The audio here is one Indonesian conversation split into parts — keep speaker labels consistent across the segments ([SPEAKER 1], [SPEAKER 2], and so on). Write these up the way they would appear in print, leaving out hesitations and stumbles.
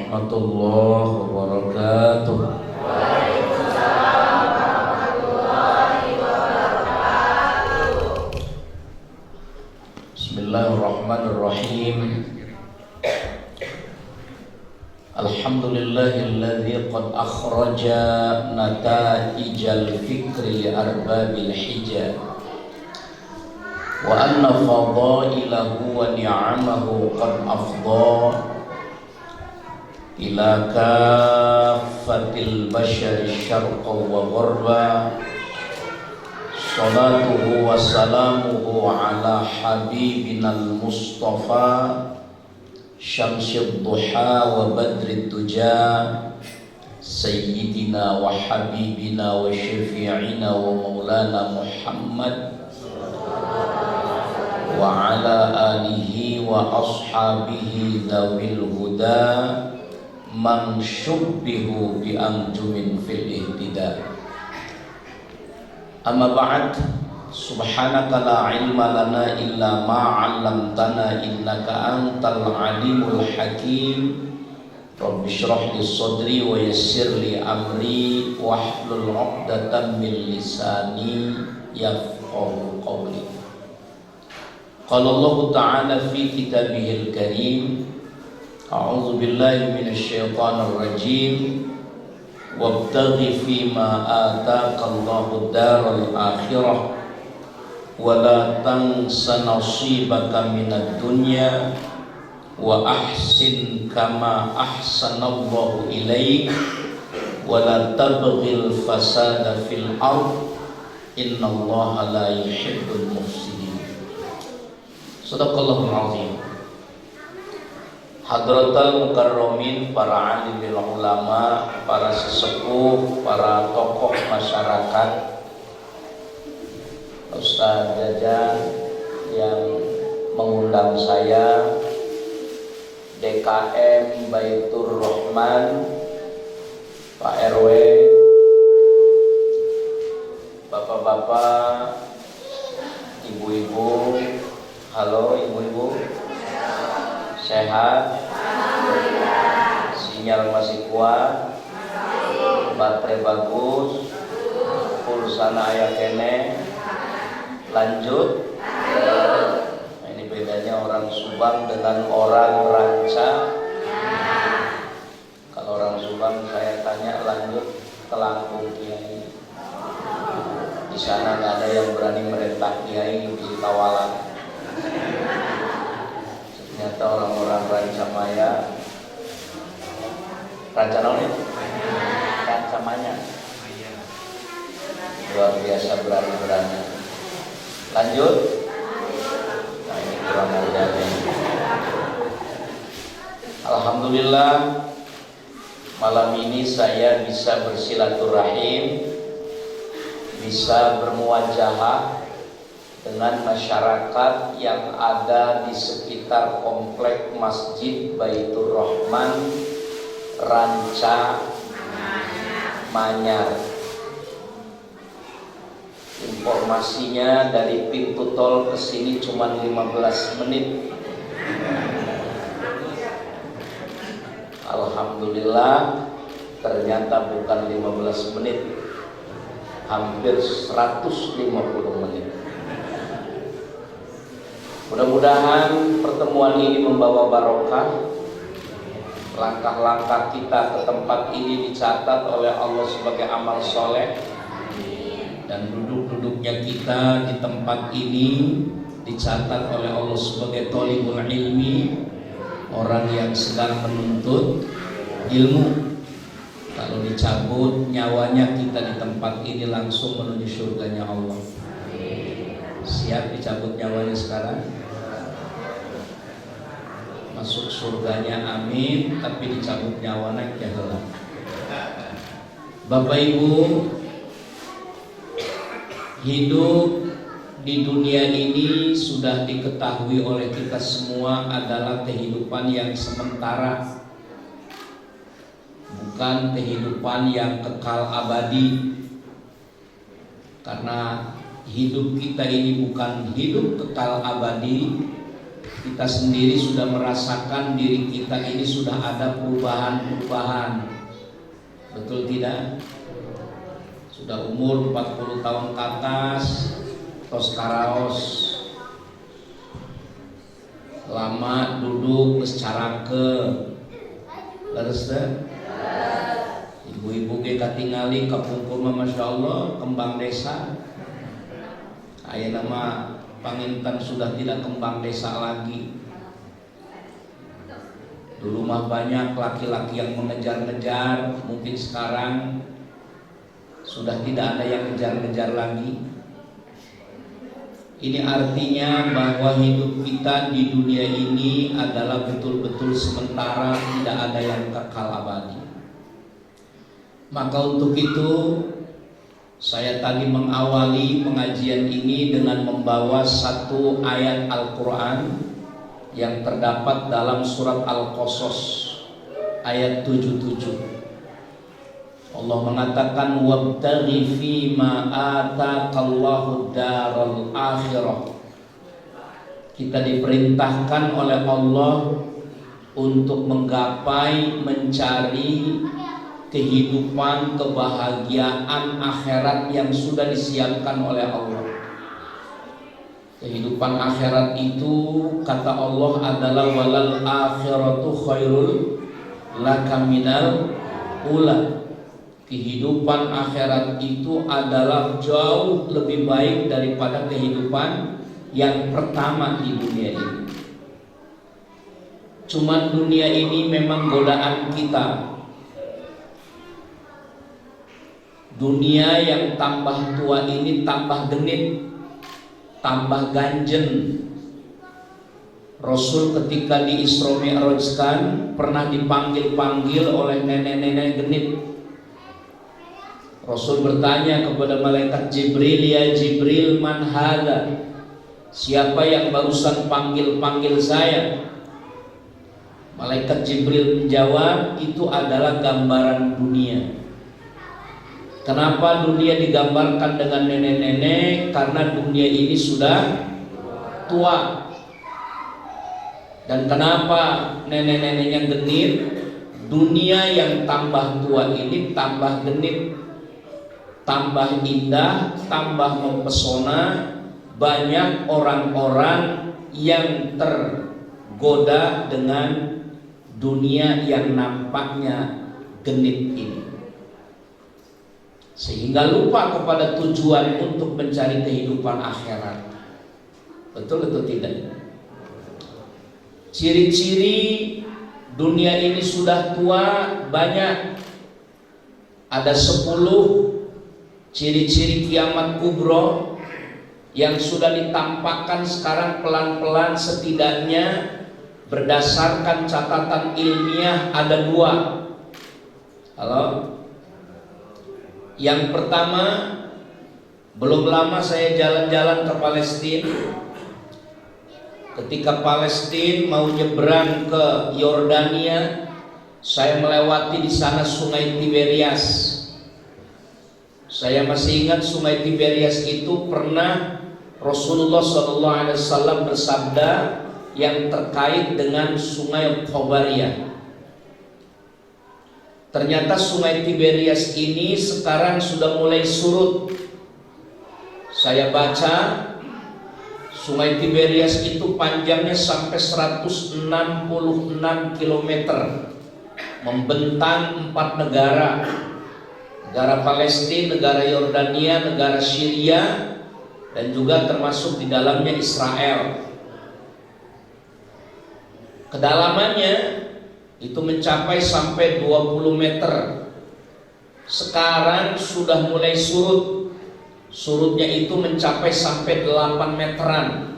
[SPEAKER 1] warahmatullahi wabarakatuh.
[SPEAKER 2] Waalaikumsalam warahmatullahi wabarakatuh.
[SPEAKER 1] Bismillahirrahmanirrahim. Alhamdulillahilladzi qad akhraja nataijal fikri li arbabil hijab wa anna fadailahu wa ni'amahu qad afdha ila kaffatil bashari syarqa wa gharba. Salatuhu wa salamuhu ala habibinal mustafa syamsyid duha wa badrid duja sayyidina wa habibina wa syafi'ina wa maulana Muhammad wa ala alihi wa ashabihi dhawil huda man syubbihu bi anjumin fil ihtida. Amma ba'd, subhanaka la ilma lana illa ma 'allamtana innaka antal alimul hakim. Rabbi shrah li sadri wa yassir li amri wahlul 'uqdatam min lisani yafqahu qawli. Qala Allah ta'ala fi kitabihil karim, a'udzu billahi minasy syaithanir rajim. Wabtaghi fima ataka Allahu daral akhirah wa la tansa nasibaka minad dunya wa ahsin kama ahsanallahu ilaik wa la tabghil fasada fil ard innallaha la yuhibbul mufsidin. Shadaqallahul azim. Hadratal mukarramin, para alimil ulama, para sesepuh, para tokoh masyarakat, Ustaz Jajan yang mengundang saya, DKM Baitur Rahman, Pak RW, bapak-bapak, ibu-ibu. Halo ibu-ibu, sehat? Sinyal masih kuat? Baterai bagus? Pulsana aya kene? Lanjut? Nah, ini bedanya orang Subang dengan orang Ranca. Kalau orang Subang saya tanya lanjut ke Lampung Kiai. Di sana nggak ada yang berani merintah Kiai di Tawalan. Ternyata orang-orang Ranca Maya, Ranca naon itu? Ranca Maya, luar biasa berani-berani. Lanjut. Nah ini kurang ajar ya. Alhamdulillah malam ini saya bisa bersilaturahim, bisa bermuwajahah dengan masyarakat yang ada di sekitar komplek Masjid Baitur Rahman Ranca Manyar. Informasinya dari pintu tol ke sini cuma 15 menit. Alhamdulillah ternyata bukan 15 menit, hampir 150 menit. Mudah-mudahan pertemuan ini membawa barokah. Langkah-langkah kita ke tempat ini dicatat oleh Allah sebagai amal soleh, dan duduk-duduknya kita di tempat ini dicatat oleh Allah sebagai thalibul ilmi, orang yang sedang menuntut ilmu. Kalau dicabut nyawanya kita di tempat ini langsung menuju surganya Allah. Siap dicabut nyawanya sekarang? Masuk surganya amin, tapi dicabut nyawana jaheula. Bapak Ibu, hidup di dunia ini sudah diketahui oleh kita semua adalah kehidupan yang sementara, bukan kehidupan yang kekal abadi. Karena hidup kita ini bukan hidup kekal abadi, kita sendiri sudah merasakan diri kita ini sudah ada perubahan-perubahan. Betul tidak? Sudah umur 40 tahun ke atas, tos karaos, lama duduk secara ke leres deh. Ibu-ibu ge katingali kapungkur mah Masya Allah kembang desa. Aya nama Pangintan sudah tidak kembang desa lagi. Dulu mah banyak laki-laki yang mengejar-ngejar, mungkin sekarang sudah tidak ada yang ngejar-ngejar lagi. Ini artinya bahwa hidup kita di dunia ini adalah betul-betul sementara, tidak ada yang kekal abadi. Maka untuk itu saya tadi mengawali pengajian ini dengan membawa satu ayat Al-Quran yang terdapat dalam surat Al-Qasas ayat 77. Allah mengatakan wabtaghi fima ataqallahu daral akhirah. Kita diperintahkan oleh Allah untuk menggapai, mencari kehidupan, kebahagiaan akhirat yang sudah disiapkan oleh Allah. Kehidupan akhirat itu kata Allah adalah walal akhiratu khairul laka minal ula. Kehidupan akhirat itu adalah jauh lebih baik daripada kehidupan yang pertama di dunia ini. Cuman dunia ini memang godaan kita. Dunia yang tambah tua ini tambah genit, tambah ganjen. Rasul ketika di Isra Mi'rajkan pernah dipanggil-panggil oleh nenek-nenek genit. Rasul bertanya kepada malaikat Jibril, ya Jibril, man hada? Siapa yang barusan panggil-panggil saya? Malaikat Jibril menjawab, itu adalah gambaran dunia. Kenapa dunia digambarkan dengan nenek-nenek? Karena dunia ini sudah tua. Dan kenapa nenek-neneknya genit? Dunia yang tambah tua ini tambah genit, tambah indah, tambah mempesona. Banyak orang-orang yang tergoda dengan dunia yang nampaknya genit ini, sehingga lupa kepada tujuan untuk mencari kehidupan akhirat. Betul atau tidak? Ciri-ciri dunia ini sudah tua banyak. Ada 10 ciri-ciri kiamat kubro yang sudah ditampakkan sekarang pelan-pelan, setidaknya berdasarkan catatan ilmiah ada 2. Halo? Yang pertama, belum lama saya jalan-jalan ke Palestina. Ketika Palestina mau nyebrang ke Yordania, saya melewati di sana Sungai Tiberias. Saya masih ingat Sungai Tiberias itu pernah Rasulullah SAW bersabda yang terkait dengan Sungai Khobariyah. Ternyata Sungai Tiberias ini sekarang sudah mulai surut. Saya baca Sungai Tiberias itu panjangnya sampai 166 km, membentang 4 negara. Negara Palestina, negara Yordania, negara Syria, dan juga termasuk di dalamnya Israel. Kedalamannya itu mencapai sampai 20 meter. Sekarang sudah mulai surut. Surutnya itu mencapai sampai 8 meteran.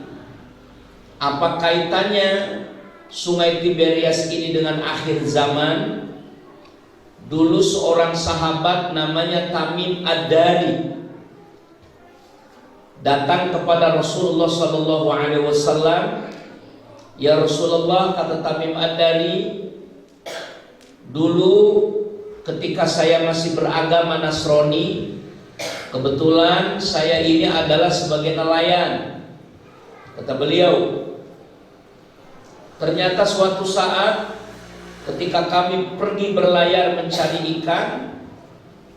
[SPEAKER 1] Apa kaitannya Sungai Tiberias ini dengan akhir zaman? Dulu seorang sahabat namanya Tamim Ad-Dari datang kepada Rasulullah SAW. Ya Rasulullah, kata Tamim Ad-Dari, dulu ketika saya masih beragama Nasrani, kebetulan saya ini adalah sebagai nelayan. Kata beliau, Ternyata suatu saat ketika kami pergi berlayar mencari ikan,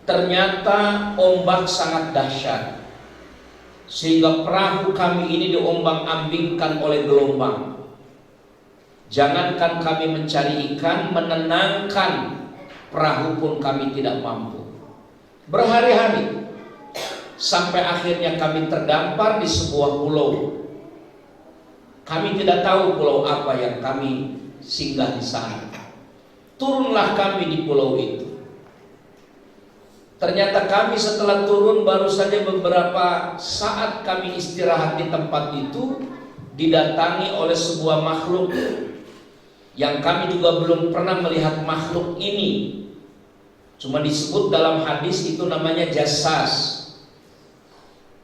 [SPEAKER 1] ternyata ombak sangat dahsyat, sehingga perahu kami ini diombang-ambingkan oleh gelombang. Jangankan kami mencari ikan, menenangkan perahu pun kami tidak mampu. Berhari-hari sampai akhirnya kami terdampar di sebuah pulau. Kami tidak tahu pulau apa yang kami singgah di sana. Turunlah kami di pulau itu. Ternyata kami setelah turun baru saja beberapa saat kami istirahat di tempat itu, didatangi oleh sebuah makhluk yang kami juga belum pernah melihat makhluk ini. Cuma disebut dalam hadis itu namanya jassas.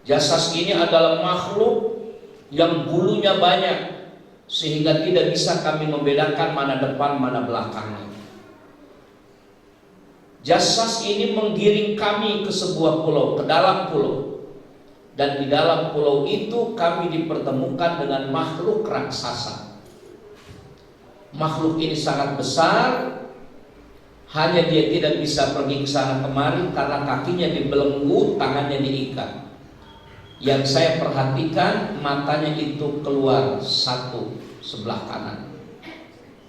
[SPEAKER 1] Jassas ini adalah makhluk yang bulunya banyak, sehingga tidak bisa kami membedakan mana depan mana belakangnya. Jassas ini menggiring kami ke sebuah pulau, ke dalam pulau. Dan di dalam pulau itu kami dipertemukan dengan makhluk raksasa. Makhluk ini sangat besar, hanya dia tidak bisa pergi ke sana kemari karena kakinya dibelenggu, tangannya diikat. Yang saya perhatikan, matanya itu keluar satu sebelah kanan,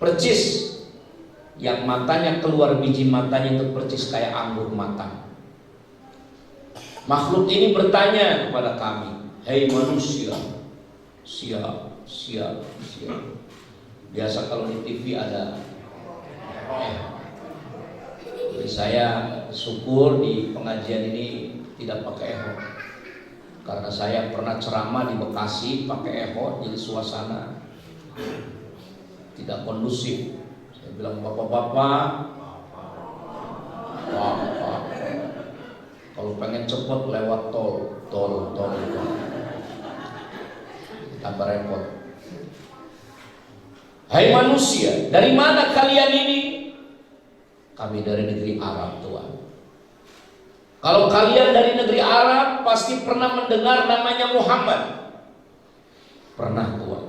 [SPEAKER 1] percis. Yang matanya keluar, biji matanya itu percis kayak anggur matang. Makhluk ini bertanya kepada kami, "Hei manusia." Siap. Biasa kalau di TV ada Jadi saya syukur di pengajian ini tidak pakai eho, karena saya pernah ceramah di Bekasi pakai eho, jadi suasana tidak kondusif. Saya bilang, "Bapak-bapak, kalau pengen cepet lewat tol tambah repot." "Hai manusia, dari mana kalian ini?" "Kami dari negeri Arab, Tuhan." "Kalau kalian dari negeri Arab, pasti pernah mendengar namanya Muhammad." "Pernah, Tuhan."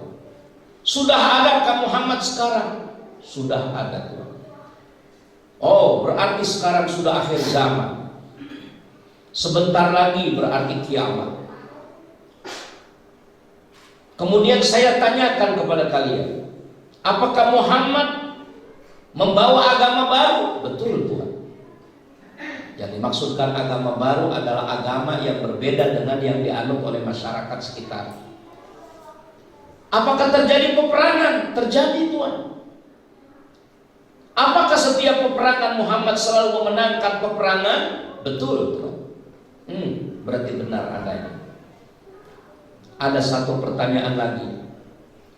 [SPEAKER 1] "Sudah adakah Muhammad sekarang?" "Sudah ada, Tuhan." "Oh, berarti sekarang sudah akhir zaman. Sebentar lagi berarti kiamat." Kemudian saya tanyakan kepada kalian, apakah Muhammad membawa agama baru? "Betul, Tuhan." Yang dimaksudkan agama baru adalah agama yang berbeda dengan yang dianut oleh masyarakat sekitar. "Apakah terjadi peperangan?" "Terjadi, Tuhan." "Apakah setiap peperangan Muhammad selalu memenangkan peperangan?" "Betul, Tuhan." Berarti benar adanya. Ada satu pertanyaan lagi.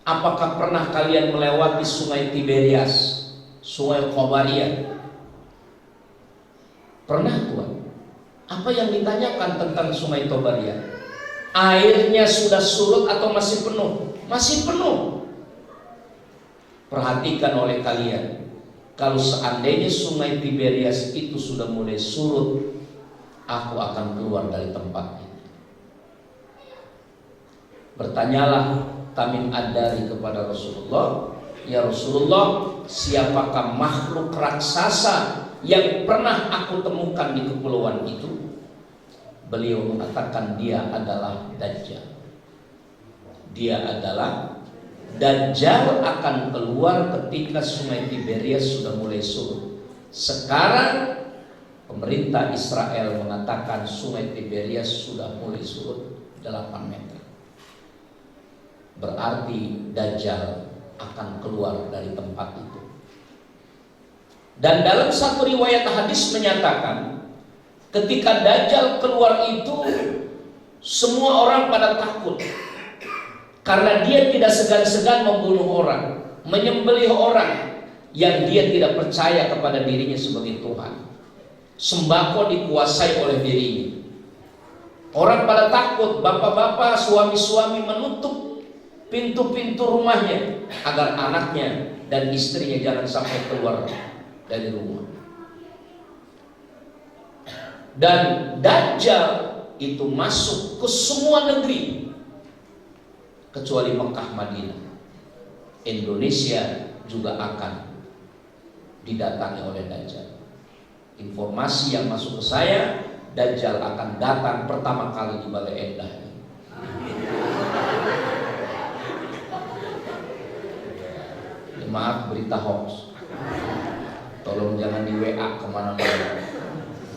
[SPEAKER 1] Apakah pernah kalian melewati sungai Tiberias, sungai Qabariyah? "Pernah, Tuhan." "Apa yang ditanyakan tentang sungai Qabariyah? Airnya sudah surut atau masih penuh?" "Masih penuh." Perhatikan oleh kalian, kalau seandainya sungai Tiberias itu sudah mulai surut, aku akan keluar dari tempat ini. Bertanyalah Tamim Ad-Dari kepada Rasulullah, "Ya Rasulullah, siapakah makhluk raksasa yang pernah aku temukan di kepulauan itu?" Beliau mengatakan, "Dia adalah Dajjal." Dia adalah Dajjal akan keluar ketika sungai Tiberias sudah mulai surut. Sekarang pemerintah Israel mengatakan sungai Tiberias sudah mulai surut 8 meter. Berarti Dajjal akan keluar dari tempat itu. Dan dalam satu riwayat hadis menyatakan, ketika Dajjal keluar itu, semua orang pada takut, karena dia tidak segan-segan membunuh orang, menyembelih orang yang dia tidak percaya kepada dirinya sebagai Tuhan. Sembako dikuasai oleh dirinya. Orang pada takut, bapak-bapak, suami-suami menutup pintu-pintu rumahnya agar anaknya dan istrinya jangan sampai keluar dari rumah. Dan Dajjal itu masuk ke semua negeri kecuali Mekah, Madinah. Indonesia juga akan didatangi oleh Dajjal. Informasi yang masuk ke saya, Dajjal akan datang pertama kali di Bale Endah. Ya, maaf, berita hoax. Tolong jangan di WA kemana-mana.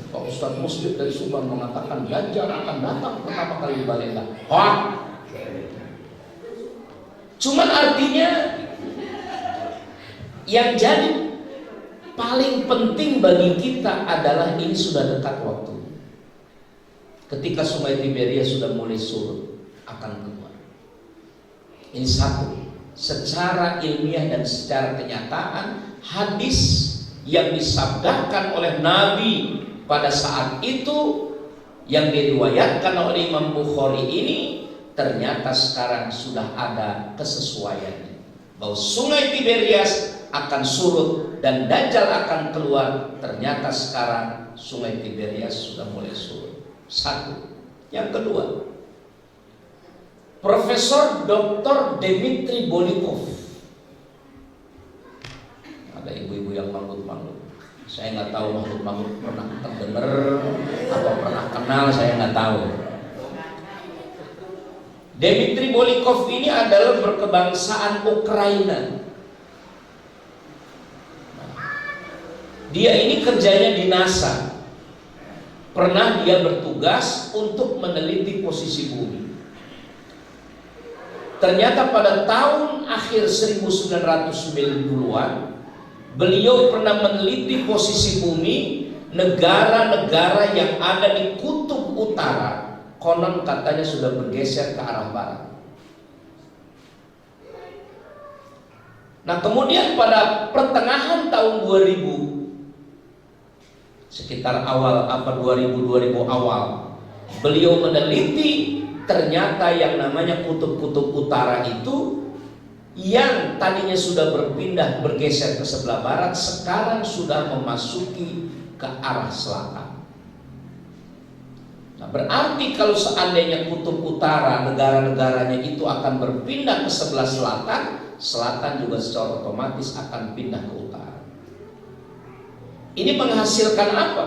[SPEAKER 1] Pak Ustadz Musbib dari Subang mengatakan Dajjal akan datang pertama kali di Bale Endah. Hoax. Cuman artinya yang jadi paling penting bagi kita adalah ini sudah dekat waktu. Ketika sungai Tiberias sudah mulai surut, akan keluar. Ini satu. Secara ilmiah dan secara kenyataan, hadis yang disabdakan oleh Nabi pada saat itu yang diriwayatkan oleh Imam Bukhari ini ternyata sekarang sudah ada kesesuaiannya, bahwa sungai Tiberias akan surut dan Dajjal akan keluar. Ternyata sekarang sungai Tiberias sudah mulai surut. Satu. Yang kedua, Profesor Dr. Dmitri Bolikov. Ada ibu-ibu yang manggut-manggut. Saya nggak tahu manggut-manggut pernah terdengar atau pernah kenal, saya nggak tahu. Dmitri Bolikov ini adalah berkebangsaan Ukraina. Dia ini kerjanya di NASA. Pernah dia bertugas untuk meneliti posisi bumi. Ternyata pada tahun akhir 1990-an beliau pernah meneliti posisi bumi negara-negara yang ada di kutub utara. Konon katanya sudah bergeser ke arah barat. Nah, kemudian pada pertengahan tahun 2000, sekitar awal 2000 awal, beliau meneliti ternyata yang namanya kutub-kutub utara itu yang tadinya sudah berpindah bergeser ke sebelah barat, sekarang sudah memasuki ke arah selatan. Nah, berarti kalau seandainya kutub utara negara-negaranya itu akan berpindah ke sebelah selatan, selatan juga secara otomatis akan pindah ke utara. Ini menghasilkan apa?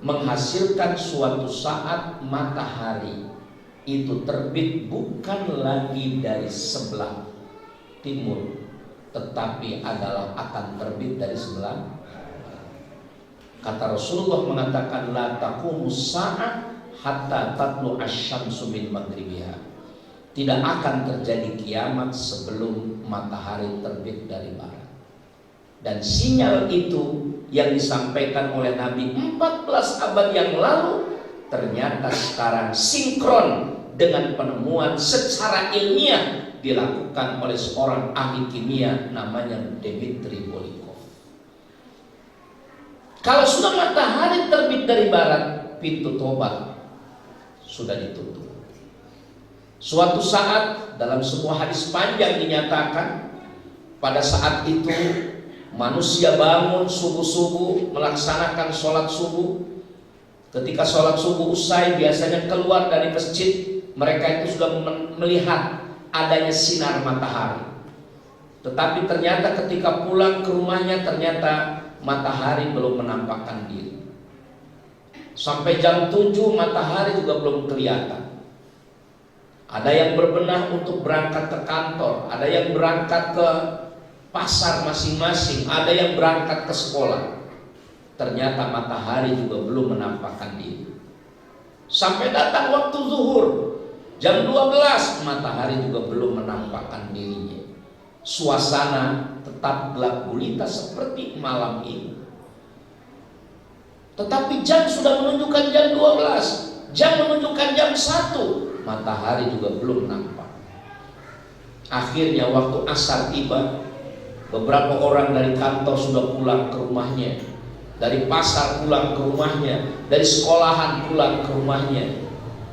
[SPEAKER 1] Menghasilkan suatu saat matahari itu terbit bukan lagi dari sebelah timur, tetapi adalah akan terbit dari sebelah. Kata Rasulullah mengatakan la taqumus sa'ah hatta tatlu asy-syamsu min maghribiha. Tidak akan terjadi kiamat sebelum matahari terbit dari barat. Dan sinyal itu yang disampaikan oleh Nabi 14 abad yang lalu ternyata sekarang sinkron dengan penemuan secara ilmiah dilakukan oleh seorang ahli kimia namanya Dmitri Bolikov. Kalau sudah matahari terbit dari barat, pintu tobat sudah ditutup. Suatu saat dalam sebuah hadis panjang dinyatakan pada saat itu manusia bangun subuh-subuh melaksanakan sholat subuh. Ketika sholat subuh usai, biasanya keluar dari masjid, mereka itu sudah melihat adanya sinar matahari. Tetapi ternyata ketika pulang ke rumahnya, ternyata matahari belum menampakkan diri. Sampai jam 7 matahari juga belum kelihatan. Ada yang berbenah untuk berangkat ke kantor, ada yang berangkat ke pasar masing-masing, ada yang berangkat ke sekolah. Ternyata matahari juga belum menampakkan diri. Sampai datang waktu zuhur, jam 12, matahari juga belum menampakkan dirinya. Suasana tetap gelap gulita seperti malam ini. Tetapi jam sudah menunjukkan jam 12, jam menunjukkan jam 1, matahari juga belum nampak. Akhirnya waktu asar tiba, beberapa orang dari kantor sudah pulang ke rumahnya, dari pasar pulang ke rumahnya, dari sekolahan pulang ke rumahnya.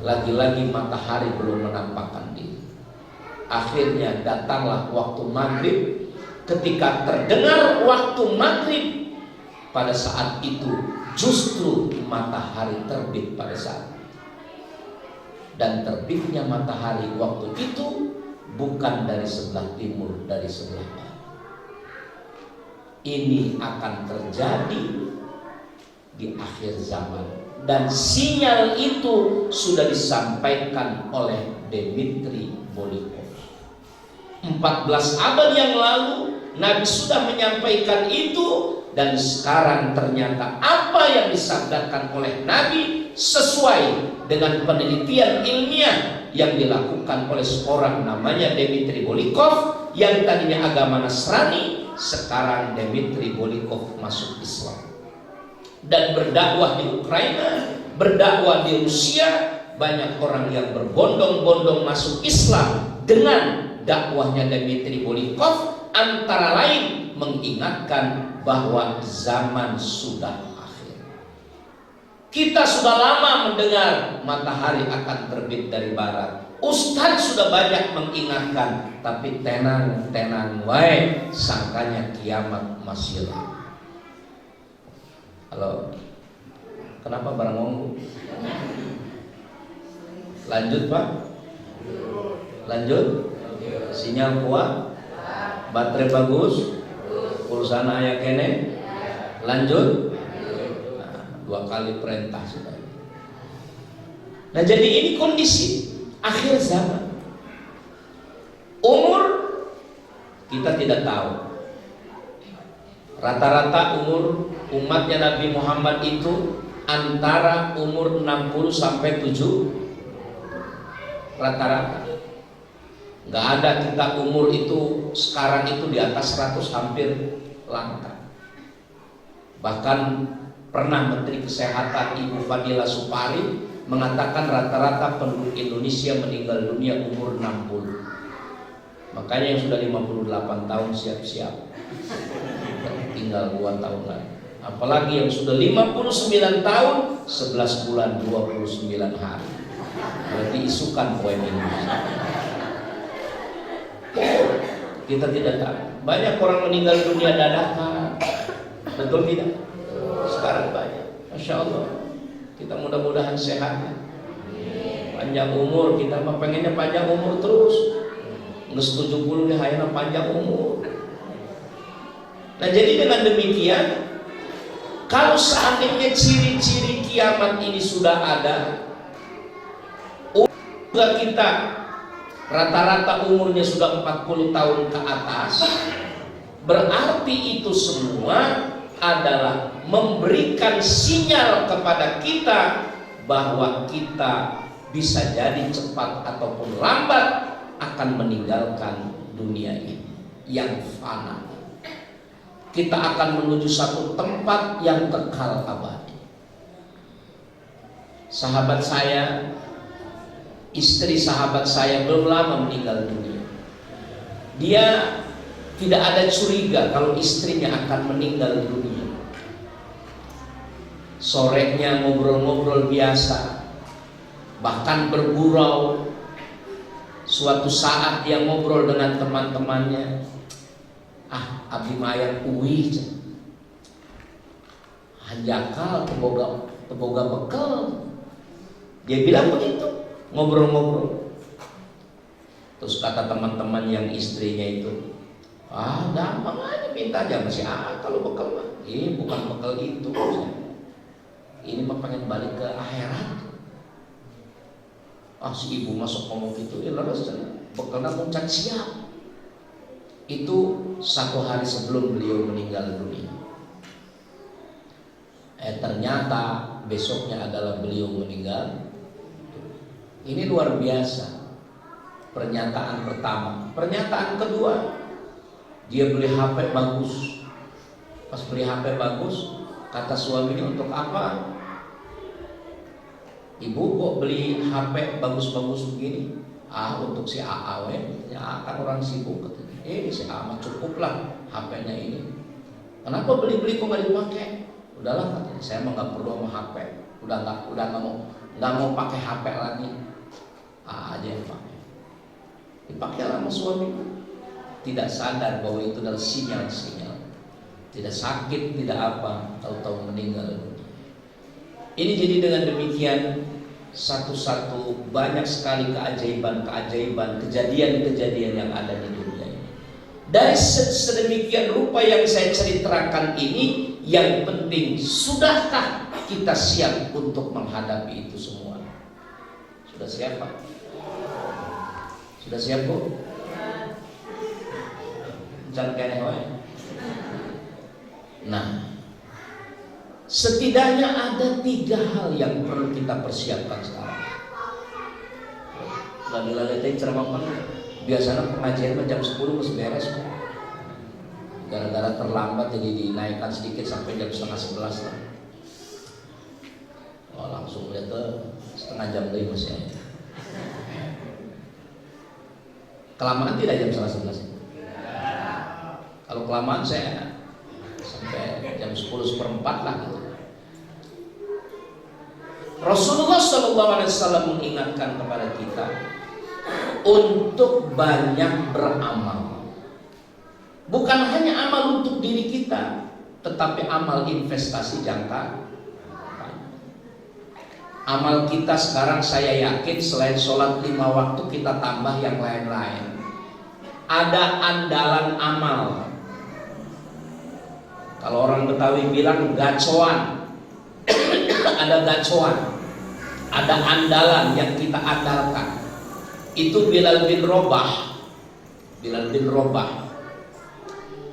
[SPEAKER 1] Lagi-lagi matahari belum menampakkan diri. Akhirnya datanglah waktu maghrib. Ketika terdengar waktu maghrib, pada saat itu justru matahari terbit pada saat itu. Dan terbitnya matahari waktu itu bukan dari sebelah timur, dari sebelah barat. Ini akan terjadi di akhir zaman, dan sinyal itu sudah disampaikan oleh Dmitri Bolikov. 14 abad yang lalu Nabi sudah menyampaikan itu, dan sekarang ternyata apa yang disabdakan oleh Nabi sesuai dengan penelitian ilmiah yang dilakukan oleh seorang namanya Dmitri Bolikov, yang tadinya agama Nasrani. Sekarang Dmitri Bolikov masuk Islam dan berdakwah di Ukraina, berdakwah di Rusia. Banyak orang yang berbondong-bondong masuk Islam dengan dakwahnya Dmitri Bolikov, antara lain mengingatkan bahwa zaman sudah akhir. Kita sudah lama mendengar matahari akan terbit dari barat. Ustadz sudah banyak mengingatkan, tapi tenang wae, sangkanya kiamat masih lama. Halo, kenapa barang ngomong? Lanjut Pak. Lanjut. Sinyal kuat, baterai bagus, pulsana aya kene. Lanjut. Nah, 2 kali perintah sudah. Nah, jadi ini kondisi akhir zaman. Umur kita tidak tahu. Rata-rata umur umatnya Nabi Muhammad itu antara umur 60 sampai 7. Rata-rata. Nggak ada kita umur itu sekarang itu di atas 100, hampir langka. Bahkan pernah Menteri Kesehatan Ibu Fadila Supari mengatakan rata-rata penduduk Indonesia meninggal dunia umur 60. Makanya yang sudah 58 tahun siap-siap, tinggal 2 tahun lagi. Apalagi yang sudah 59 tahun 11 bulan 29 hari. Berarti isukan poin ini. Kita tidak tahu. Banyak orang meninggal dunia dadakan. Betul tidak? Sekarang banyak. Masya Allah. Kita mudah-mudahan sehat, panjang umur. Kita mah pengennya panjang umur terus. Nges 70 nih hayana panjang umur. Nah, jadi dengan demikian, kalau seandainya ciri-ciri kiamat ini sudah ada, umur kita rata-rata umurnya sudah 40 tahun ke atas, berarti itu semua adalah memberikan sinyal kepada kita bahwa kita bisa jadi cepat ataupun lambat akan meninggalkan dunia ini yang fana. Kita akan menuju satu tempat yang kekal abadi. Sahabat saya, istri sahabat saya belum lama meninggal dunia. Dia tidak ada curiga kalau istrinya akan meninggal dunia. Sorenya ngobrol-ngobrol biasa, bahkan bergurau. Suatu saat dia ngobrol dengan teman-temannya, abdi mayat uih, hanjakal teboga bekal. Dia bilang begitu, ngobrol-ngobrol. Terus kata teman-teman yang istrinya itu, gampang aja minta aja masih kalau bekal mah. Ini bukan bekal itu. Ini mah pengen balik ke akhirat. Si ibu masuk ngomong gitu, leres bekalnya muncak siap. Itu 1 hari sebelum beliau meninggal dunia. Ternyata besoknya adalah beliau meninggal. Ini luar biasa. Pernyataan pertama. Pernyataan kedua, dia beli HP bagus. Pas beli HP bagus, kata suaminya, untuk apa? Ibu kok beli HP bagus-bagus begini? Untuk si AA ya kan orang sibuk katanya. Si AA cukup lah HP-nya ini. Kenapa beli-beli kok nggak dipakai? Udahlah katanya, saya mah nggak perlu sama HP. Udah nggak mau pakai HP lagi. Aja yang pakai. Dipakai lah sama suamiku. Tidak sadar bahwa itu adalah sinyal-sinyal. Tidak sakit, tidak apa, tahu-tahu meninggal. Ini jadi dengan demikian satu-satu banyak sekali keajaiban-keajaiban, kejadian-kejadian yang ada di dunia ini. Dari sedemikian rupa yang saya ceritakan ini, yang penting sudahkah kita siap untuk menghadapi itu semua? Sudah siap, Pak? Sudah siap, Bu? Jangan kayak Nah, setidaknya ada 3 hal yang perlu kita persiapkan sekarang. Lalu-lalu ceramah biasanya pengajian jam 10 masih beres. Gara-gara terlambat jadi dinaikkan sedikit sampai jam setengah 11 lah. Oh, langsung lihat setengah jam lagi masih ada. Kelamaan tidak jam setengah 11? Kalau kelamaan saya sampai jam 10:04 lah gitu. Rasulullah SAW mengingatkan kepada kita untuk banyak beramal. Bukan hanya amal untuk diri kita, tetapi amal investasi jangka panjang. Amal kita sekarang saya yakin selain sholat 5 waktu kita tambah yang lain-lain. Ada andalan amal. Kalau orang Betawi bilang gacoan. Ada gacoan, ada andalan yang kita andalkan. Itu Bilal bin Rabah.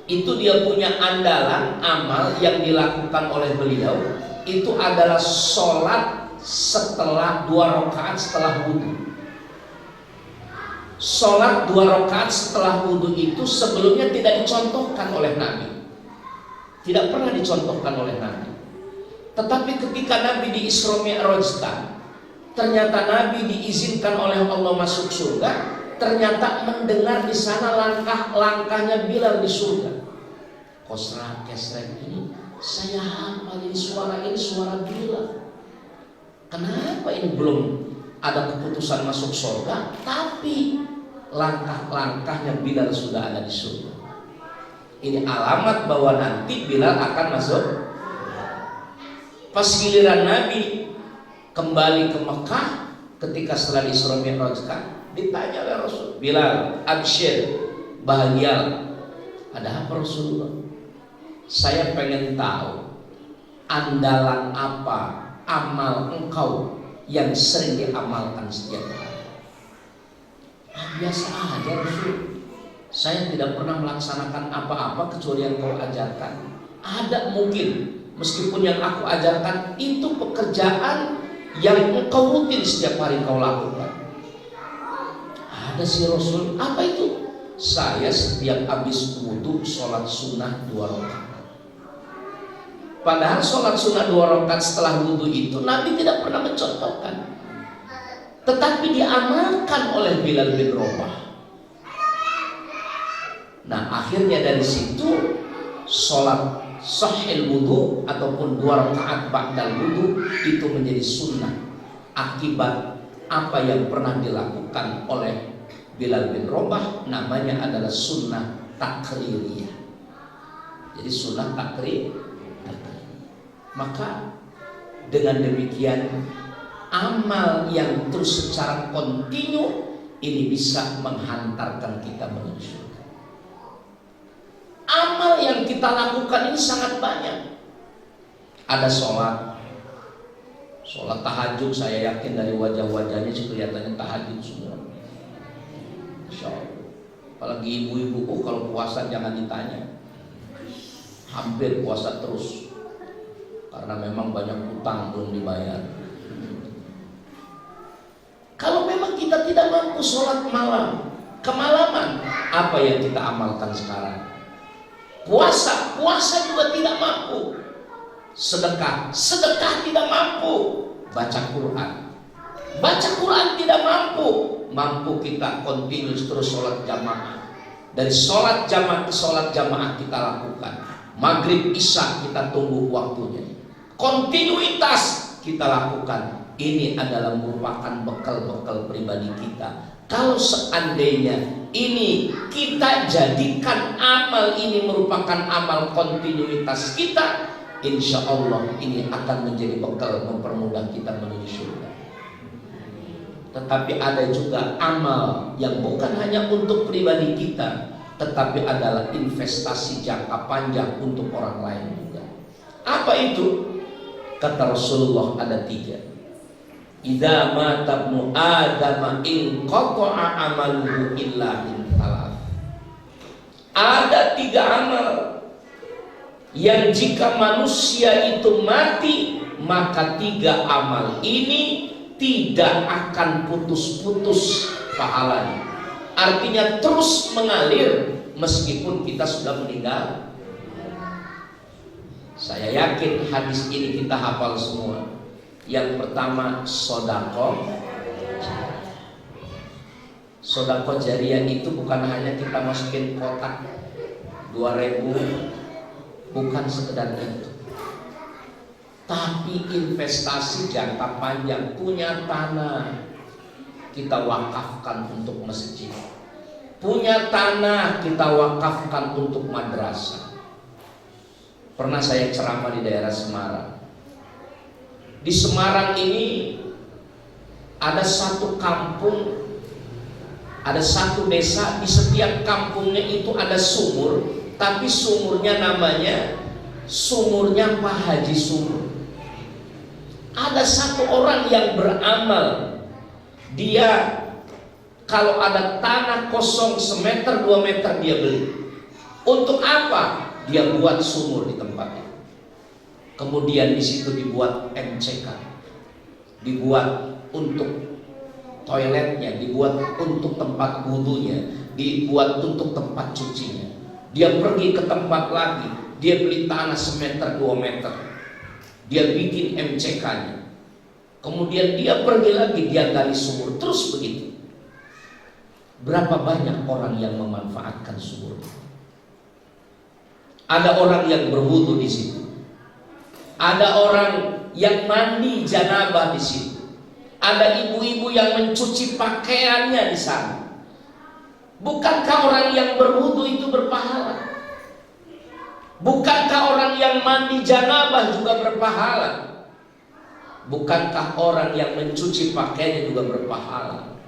[SPEAKER 1] Itu dia punya andalan amal yang dilakukan oleh beliau. Itu adalah sholat setelah 2 rakaat setelah wudhu. Sholat 2 rakaat setelah wudhu itu sebelumnya tidak dicontohkan oleh Nabi. Tidak pernah dicontohkan oleh Nabi. Tetapi ketika Nabi di Isra Mi'rajkan, ternyata Nabi diizinkan oleh Allah masuk surga. Ternyata mendengar di sana langkah-langkahnya Bilal di surga. Kosra kesrek ini saya hafal, ini suara Bilal. Kenapa ini belum ada keputusan masuk surga, tapi langkah-langkahnya Bilal sudah ada di surga. Ini alamat bahwa nanti Bilal akan masuk. Pas giliran Nabi kembali ke Mekah ketika setelah Isra Mi'rajkan, ditanya oleh Rasul, Bilal, absyir, bahagia. Ada apa Rasulullah? Saya pengen tahu andalan apa, amal engkau yang sering diamalkan setiap hari. Biasa aja Rasul. Saya tidak pernah melaksanakan apa-apa kecuali yang kau ajarkan. Ada mungkin, meskipun yang aku ajarkan itu pekerjaan yang engkau rutin setiap hari kau lakukan. Ada si Rasul, apa itu? Saya setiap habis wudhu sholat sunnah 2 rakaat. Padahal sholat sunnah 2 rakaat setelah wudhu itu Nabi tidak pernah mencontohkan, tetapi diamalkan oleh Bilal bin Rabah. Nah, akhirnya dari situ sholat sahih wudhu ataupun 2 rakaat ba'dal wudhu itu menjadi sunnah akibat apa yang pernah dilakukan oleh Bilal bin Rabah. Namanya adalah sunnah takririyah. Jadi sunnah takrir. Maka dengan demikian amal yang terus secara kontinu ini bisa menghantarkan kita menuju surga. Amal yang kita lakukan ini sangat banyak. Ada sholat tahajud, saya yakin dari wajah-wajahnya sih kelihatannya tahajud semua. Insya Allah. Apalagi ibu-ibu, kalau puasa jangan ditanya. Hampir puasa terus. Karena memang banyak utang belum dibayar. Kalau memang kita tidak mampu sholat malam, kemalaman, apa yang kita amalkan sekarang? Puasa juga tidak mampu. Sedekah tidak mampu. Baca Quran tidak mampu. Mampu kita kontinu terus sholat jamaah. Dari sholat jamaah ke sholat jamaah kita lakukan. Maghrib isya kita tunggu waktunya. Kontinuitas kita lakukan. Ini adalah merupakan bekal-bekal pribadi kita. Kalau seandainya ini kita jadikan amal ini merupakan amal kontinuitas kita, insya Allah ini akan menjadi bekal mempermudah kita menuju surga. tetapi ada juga amal yang bukan hanya untuk pribadi kita, tetapi adalah investasi jangka panjang untuk orang lain juga. Apa itu? Kata Rasulullah ada 3. Idza mata ibnu Adam in qata'a amaluhu illa min thalath. Ada 3 amal yang jika manusia itu mati, maka 3 amal ini tidak akan putus-putus pahalanya. Artinya terus mengalir meskipun kita sudah meninggal. Saya yakin hadis ini kita hafal semua. Yang pertama, sodako. Sodako jariah itu bukan hanya kita masukin kotak 2.000, bukan sekedar itu, tapi investasi jangka panjang. Punya tanah, kita wakafkan untuk masjid. Punya tanah, kita wakafkan untuk madrasah. Pernah saya ceramah di daerah Semarang. Di Semarang ini ada satu kampung, ada satu desa. Di setiap kampungnya itu ada sumur, tapi sumurnya namanya sumurnya Pak Haji Sumur. Ada satu orang yang beramal. Dia kalau ada tanah kosong semeter 2 meter dia beli. Untuk apa? Dia buat sumur di tempatnya. Kemudian di situ dibuat MCK, dibuat untuk toiletnya, dibuat untuk tempat wudhunya, dibuat untuk tempat cucinya. Dia pergi ke tempat lagi, dia beli tanah semeter 2 meter, dia bikin MCK-nya. Kemudian dia pergi lagi, dia gali sumur, terus begitu. Berapa banyak orang yang memanfaatkan sumur? Ada orang yang berwudu di situ. Ada orang yang mandi janabah di situ. Ada ibu-ibu yang mencuci pakaiannya di sana. Bukankah orang yang berwudu itu berpahala? Bukankah orang yang mandi janabah juga berpahala? Bukankah orang yang mencuci pakaiannya juga berpahala?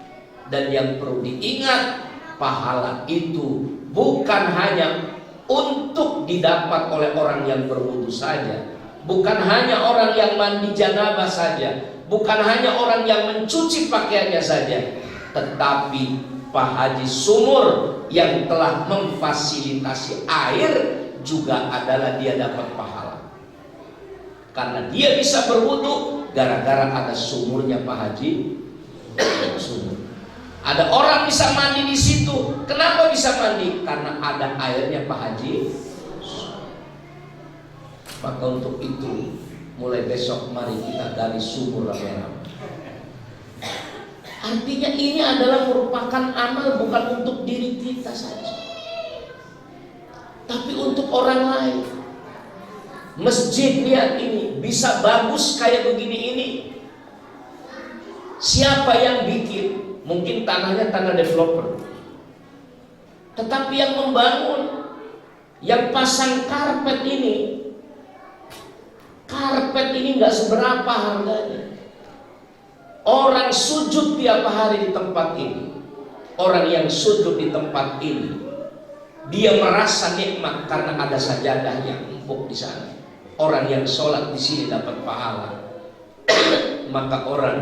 [SPEAKER 1] Dan yang perlu diingat, pahala itu bukan hanya untuk didapat oleh orang yang berwudu saja, bukan hanya orang yang mandi janabah saja, bukan hanya orang yang mencuci pakaiannya saja, tetapi Pak Haji Sumur yang telah memfasilitasi air juga adalah dia dapat pahala. Karena dia bisa berwudu gara-gara ada sumurnya Pak Haji Sumur. Ada orang bisa mandi di situ. Kenapa bisa mandi? Karena ada airnya Pak Haji. Maka untuk itu mulai besok mari kita gali sumur rame-rame. Artinya ini adalah merupakan amal bukan untuk diri kita saja, tapi untuk orang lain. Masjid, lihat ini, bisa bagus kayak begini ini. Siapa yang bikin? Mungkin tanahnya tanah developer, tetapi yang membangun, yang pasang karpet ini nggak seberapa harganya. Orang sujud tiap hari di tempat ini, orang yang sujud di tempat ini, dia merasa nikmat karena ada sajadah yang empuk di sana. Orang yang sholat di sini dapat pahala. Maka orang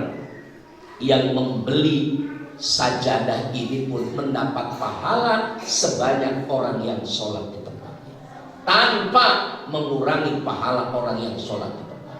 [SPEAKER 1] yang membeli sajadah ini pun mendapat pahala sebanyak orang yang sholat di tempatnya, tanpa mengurangi pahala orang yang sholat di tempat.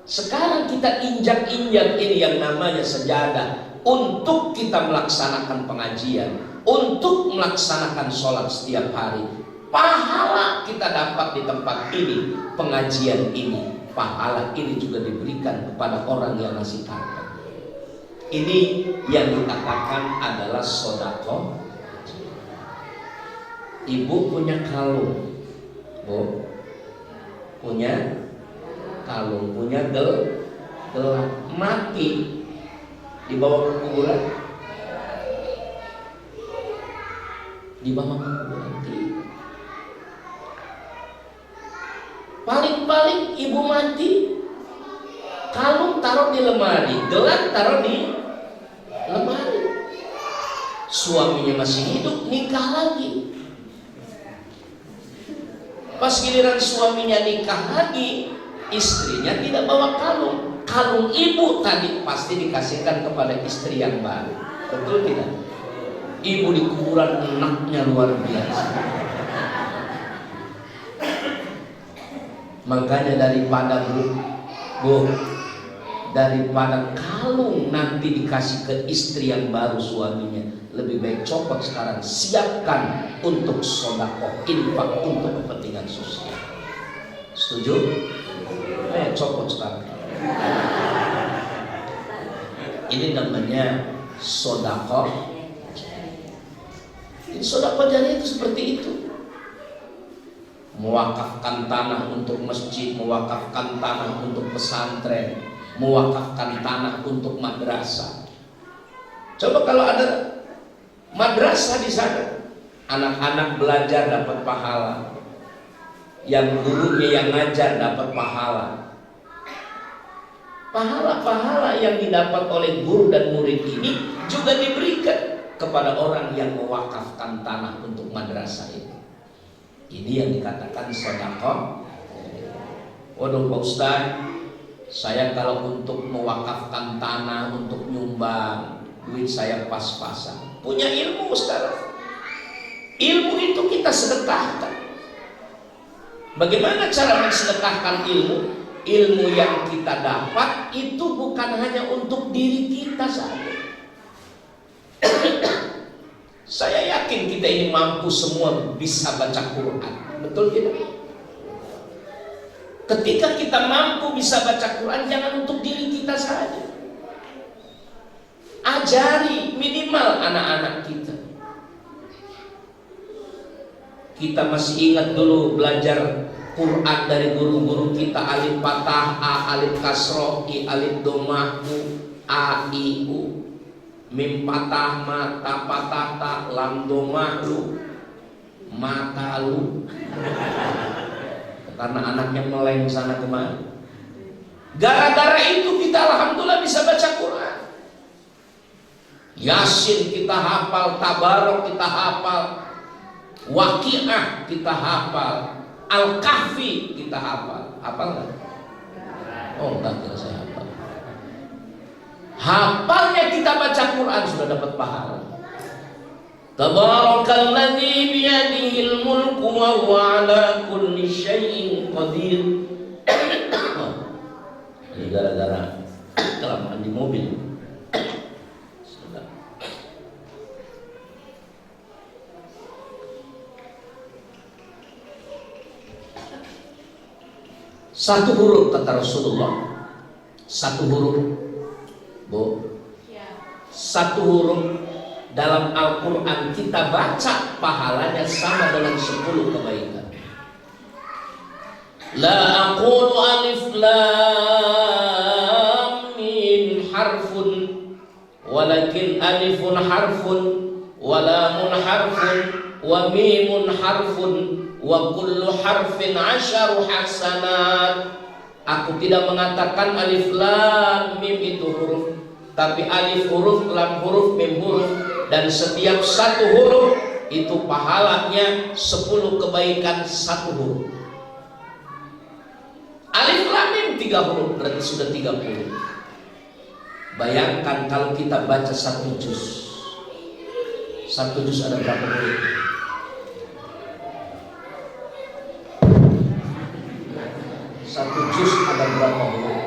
[SPEAKER 1] Sekarang kita injak-injak ini yang namanya sajadah untuk kita melaksanakan pengajian, untuk melaksanakan sholat setiap hari. Pahala kita dapat di tempat ini, pengajian ini, pahala ini juga diberikan kepada orang yang ngasih karpet. Ini yang dikatakan adalah sodako. Ibu punya kalung, Bu, punya kalung, punya gelang, mati, dibawa ke kuburan, dibawa ke kuburan. Paling-paling ibu mati, kalung kalung taruh di lemari, gelang taruh di lemari. Suaminya masih hidup, nikah lagi. Pas giliran suaminya nikah lagi, istrinya tidak bawa kalung. Kalung ibu tadi pasti dikasihkan kepada istri yang baru. Betul tidak? Ibu di kuburan enaknya luar biasa. Makanya daripada bu, daripada kalung nanti dikasih ke istri yang baru suaminya, lebih baik copot sekarang, siapkan untuk sedekah, infak untuk kepentingan sosial. Setuju? Ayo copot sekarang. Ini namanya sedekah. Jadi sedekah jariah itu seperti itu. Mewakafkan tanah untuk masjid, mewakafkan tanah untuk pesantren, mewakafkan tanah untuk madrasah. Coba kalau ada madrasah di sana, anak-anak belajar dapat pahala, yang gurunya yang ngajar dapat pahala. Pahala-pahala yang didapat oleh guru dan murid ini juga diberikan kepada orang yang mewakafkan tanah untuk madrasah itu. Ini yang dikatakan sedekah. Waduh Pak Ustaz, saya kalau untuk mewakafkan tanah, untuk nyumbang, duit saya pas-pasan. Punya ilmu Ustaz. Ilmu itu kita sedekahkan. Bagaimana cara mensedekahkan ilmu? Ilmu yang kita dapat itu bukan hanya untuk diri kita saja. Saya yakin kita ini mampu semua bisa baca Quran. Betul tidak? Ketika kita mampu bisa baca Quran, jangan untuk diri kita saja. Ajari minimal anak-anak kita. Kita masih ingat dulu belajar Quran dari guru-guru kita, alif fathah, a alif kasroh, i alif domah, u a i u, mim patah ma ta patah ta, lam domah lu, mata lu. Karena anaknya meleng sana kemari. Gara-gara itu kita alhamdulillah bisa baca Quran. Yasin kita hafal, Tabarok kita hafal, Waqiah kita hafal, Al-Kahfi kita hafal. Hafal nggak? Oh enggak, kira saya hafal. Hafalnya kita baca Quran sudah dapat pahala. Tabarakalladzi biyadihil mulku wa huwa ala kulli syai'in qadir. Ini gara-gara kelamaan di mobil. Satu huruf kata Rasulullah. Satu huruf, Bu. Satu huruf dalam Al-Quran kita baca, pahalanya sama dengan 10 kebaikan. La aqulu alif lam mim harfun, walakin alifun harfun, wa lamun harfun, wa mimun harfun, wa kullu harfin 10 hasanat. Aku tidak mengatakan alif lam mim itu huruf, tapi alif huruf, lam huruf, mim huruf, dan setiap satu huruf itu pahalanya 10 kebaikan satu huruf. Alif lam mim 3 huruf berarti sudah 30. Bayangkan kalau kita baca 1 juz. 1 juz ada berapa huruf? Satu juz ada berapa huruf?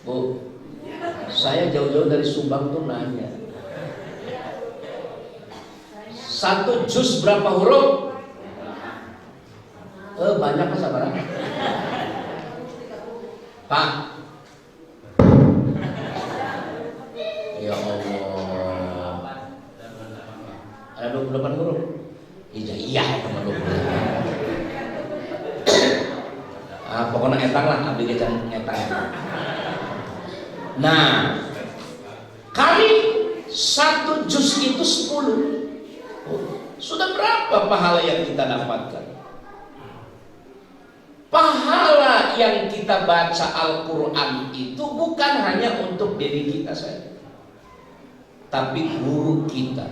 [SPEAKER 1] Bu, saya jauh-jauh dari Subang tuh nanya, 1 juz berapa huruf? Banyak Mas Sabaran. Pak, ya Allah, ada 28 huruf. Iya, teman 28. Pokoknya etang lah, abdi gejan etang. Nah, kali 1 juz itu 10. Sudah berapa pahala yang kita dapatkan? Pahala kita baca Al-Quran itu bukan hanya untuk diri kita saja, tapi guru kita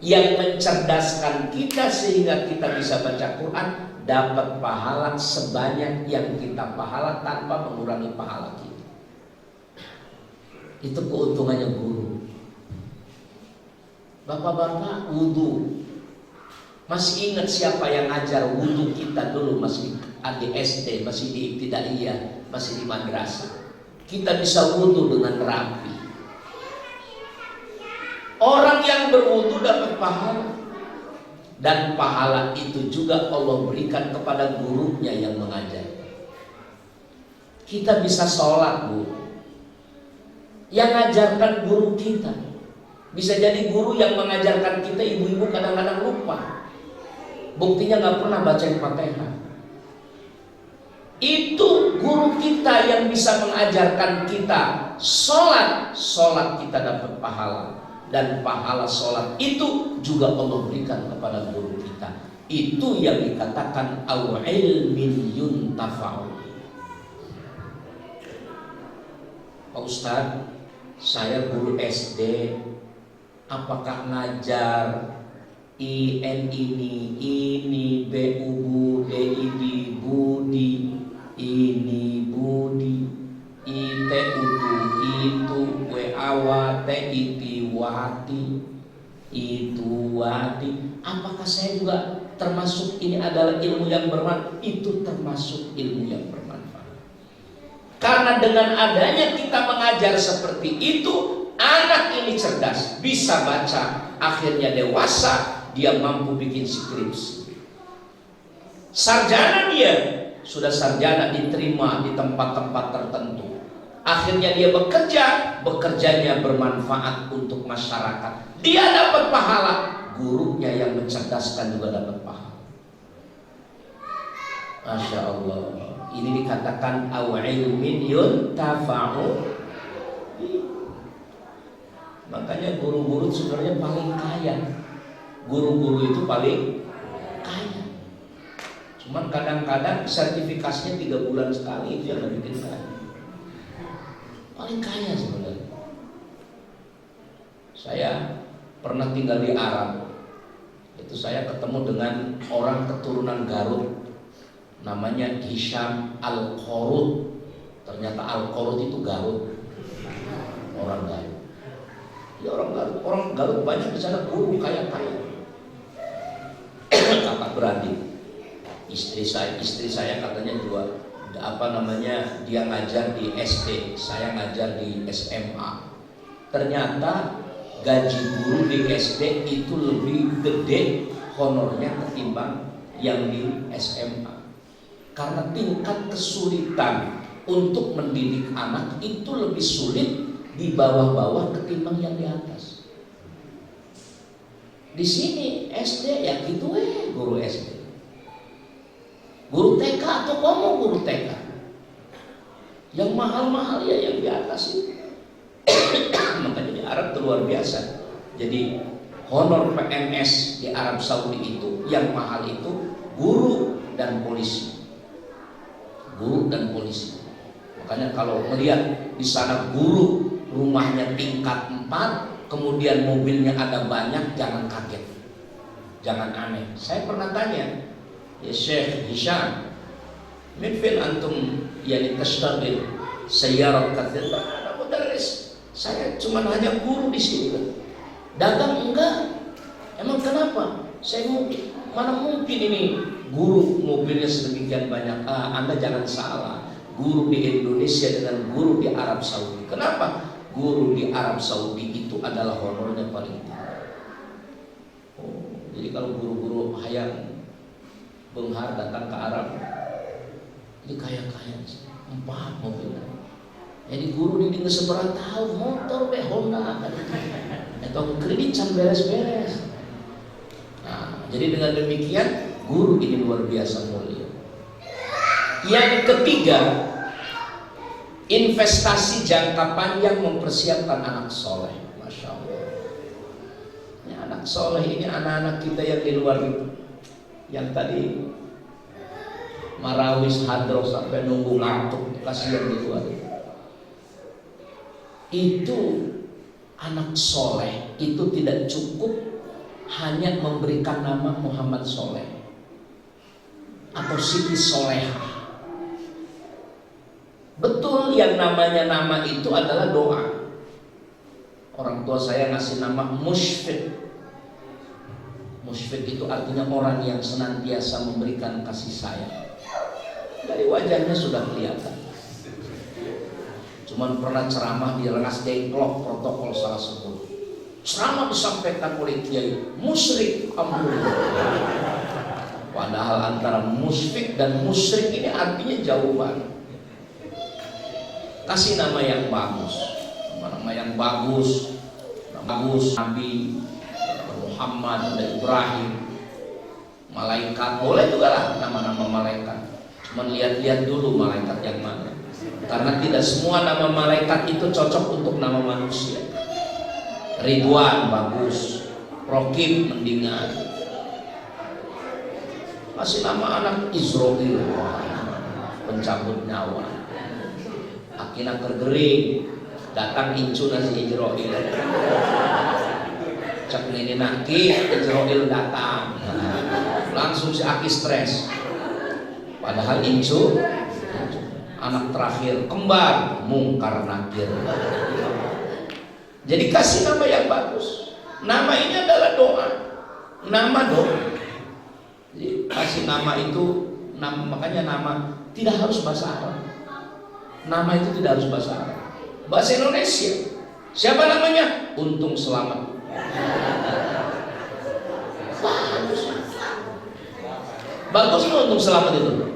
[SPEAKER 1] yang mencerdaskan kita sehingga kita bisa baca Quran, dapat pahala sebanyak yang kita pahala tanpa mengurangi pahala kita. Itu keuntungannya guru. Bapak-bapak wudhu, masih ingat siapa yang ngajar wudhu kita dulu? Masih di SD, masih di ibtidaiyah, masih di madrasah. Kita bisa wudhu dengan rapi. Orang yang berwudu dapat pahala, dan pahala itu juga Allah berikan kepada gurunya yang mengajar. Kita bisa sholat, Bu, yang ngajarkan guru kita. Bisa jadi guru yang mengajarkan kita, ibu-ibu kadang-kadang lupa, buktinya nggak pernah baca Fatihah. Itu guru kita yang bisa mengajarkan kita sholat, sholat kita dapat pahala. Dan pahala sholat itu juga Allah berikan kepada guru kita. Itu yang dikatakan au ilmin yuntafa'u. Pak Ustadz, saya guru SD, apakah ngajar IN ini BU DID Budi ini Budi IT itu WAWA TIT Wati itu Wati, apakah saya juga termasuk ini adalah ilmu yang bermanfaat? Itu termasuk ilmu yang bermanfaat. Karena dengan adanya kita mengajar seperti itu, anak ini cerdas, bisa baca, akhirnya dewasa, dia mampu bikin skripsi. Sarjana dia, sudah sarjana diterima di tempat-tempat tertentu. Akhirnya dia bekerja, bekerjanya bermanfaat untuk masyarakat. Dia dapat pahala, gurunya yang mencerdaskan juga dapat pahala. Masya Allah. Ini dikatakan au ilmin yuntafa'u. Makanya guru-guru sebenarnya paling kaya. Guru-guru itu paling kaya. Cuman kadang-kadang sertifikasinya 3 bulan sekali, itu yang lebih bikin kaya. Paling kaya sebenarnya. Saya pernah tinggal di Arab. Itu saya ketemu dengan orang keturunan Garut, namanya Hisham Al-Qurut. Ternyata Al-Qurut itu Garut, orang Garut. Ya orang Garut banyak di sana guru kaya-kaya. Kakak beradik, istri saya katanya juga dia ngajar di SD, saya ngajar di SMA. Ternyata gaji guru di SD itu lebih gede honornya ketimbang yang di SMA. Karena tingkat kesulitan untuk mendidik anak itu lebih sulit di bawah-bawah ketimbang yang di atas. Di sini SD ya gitu guru SD. Guru TK atau kamu guru TK, yang mahal-mahal ya yang di atas itu. Makanya di Arab itu luar biasa. Jadi honor PNS di Arab Saudi itu yang mahal itu guru dan polisi. Guru dan polisi. Makanya kalau melihat di sana guru rumahnya tingkat 4, kemudian mobilnya ada banyak, jangan kaget, jangan aneh. Saya pernah tanya, ya Syekh Hisham, min fin antum yani tashtagil sayyarat katsir? Ana mudarris. Saya cuma hanya guru di sini. Dagang enggak. Emang kenapa? Saya mungkin, mana mungkin ini guru mobilnya sedemikian banyak. Anda jangan salah. Guru di Indonesia dengan guru di Arab Saudi. Kenapa? Guru di Arab Saudi itu adalah honornya paling tinggi. Jadi kalau guru-guru hayang Benghar datang ke Arab, ini kaya-kaya, 4 mobil. Jadi guru di dingin seberapa tahun motor be Honda, atau kredit can beres-beres. Nah, jadi dengan demikian guru ini luar biasa mulia. Yang ketiga, investasi jangka panjang mempersiapkan anak soleh. Masya Allah. Ini anak soleh ini anak-anak kita yang di luar itu. Yang tadi marawis hadroh sampai nunggu ngantuk, kasihan gitu aja. Itu anak soleh itu tidak cukup hanya memberikan nama Muhammad Soleh atau Siti Solehah. Betul, yang namanya nama itu adalah doa. Orang tua saya ngasih nama Musyfiq. Musyfiq itu artinya orang yang senantiasa memberikan kasih sayang. Dari wajahnya sudah kelihatan. Cuman pernah ceramah di Rengas Dengklok, protokol salah 10. Ceramah disampaikan oleh kiai musyrik amrullah. Padahal antara musyrik dan musyrik ini artinya jauh banget. Kasih nama yang bagus, nama yang bagus, Nabi Muhammad dan Ibrahim, malaikat boleh juga lah nama-nama malaikat. Cuman lihat-lihat dulu malaikat yang mana, karena tidak semua nama malaikat itu cocok untuk nama manusia. Ridwan bagus, Rokib mendingan. Masih nama anak Israel, pencabut nyawa. Akina tergering, datang incu nasi Israel. Cek ini naki, Israel datang. Langsung si Aki stres. Padahal incu anak terakhir kembar, Mungkar Nakir. Jadi kasih nama yang bagus. Nama ini adalah doa. Nama doa. Jadi kasih nama itu, makanya nama tidak harus bahasa Arab. Nama itu tidak harus bahasa Arab. Bahasa Indonesia. Siapa namanya? Untung Selamat. Bagus. Bagus loh Untung Selamat itu.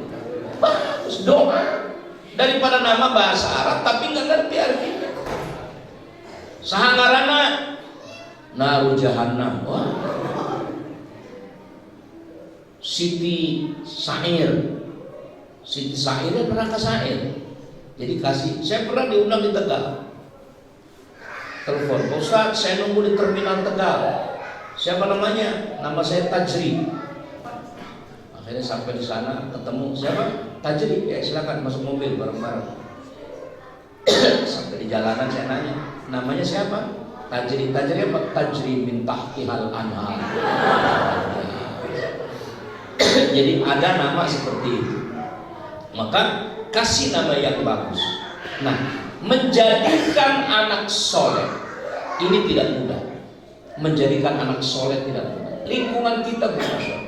[SPEAKER 1] Bagus, doa. Daripada nama bahasa Arab tapi nggak ngerti artinya. Sahangarana naru jahannam. Wah. Siti Sair. Siti Sairnya pernah ke Sair. Jadi kasih, saya pernah diundang di Tegal. Telepon, Pak Ustaz, saya nunggu di terminal Tegal. Siapa namanya? Nama saya Tajri. Akhirnya sampai di sana ketemu siapa? Tajri. Ya silakan masuk mobil bareng-bareng. Sampai di jalanan saya nanya, namanya siapa? Tajri. Tajri apa? Tajri min tahtihal anhar. Jadi ada nama seperti itu. Maka kasih nama yang bagus. Nah, menjadikan anak soleh ini tidak mudah. Menjadikan anak soleh tidak mudah. Lingkungan kita bermasalah.